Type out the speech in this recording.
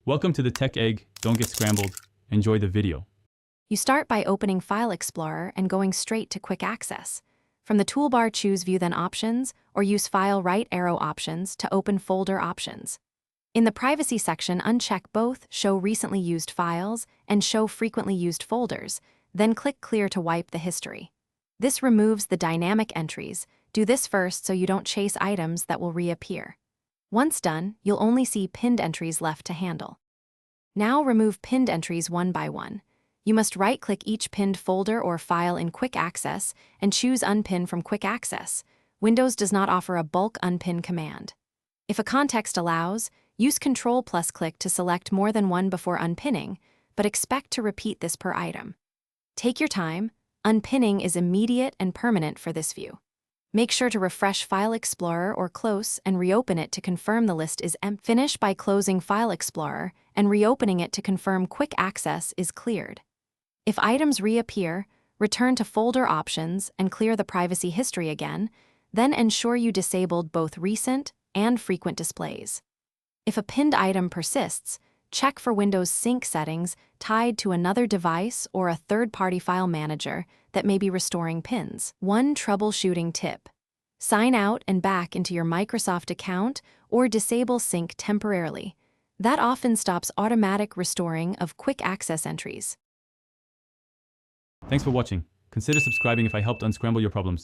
Welcome to the Tech Egg. Don't get scrambled. Enjoy the video. You start by opening File Explorer and going straight to Quick Access. From the toolbar, choose View then Options, or use File right arrow options to open Folder Options. In the Privacy section, uncheck both Show Recently Used Files and Show Frequently Used Folders, then click Clear to wipe the history. This removes the dynamic entries. Do this first so you don't chase items that will reappear. Once done, you'll only see pinned entries left to handle. Now remove pinned entries one by one. You must right-click each pinned folder or file in Quick Access and choose Unpin from Quick Access. Windows does not offer a bulk unpin command. If a context allows, use Ctrl+click to select more than one before unpinning, but expect to repeat this per item. Take your time. Unpinning is immediate and permanent for this view. Make sure to refresh File Explorer or close and reopen it to confirm the list is empty. Finish by closing File Explorer and reopening it to confirm Quick Access is cleared. If items reappear, return to Folder Options and clear the privacy history again, then ensure you disabled both recent and frequent displays. If a pinned item persists, check for Windows Sync settings tied to another device or a third-party file manager that may be restoring pins. One troubleshooting tip: sign out and back into your Microsoft account or disable sync temporarily. That often stops automatic restoring of Quick Access entries. Thanks for watching. Consider subscribing if I helped unscramble your problems.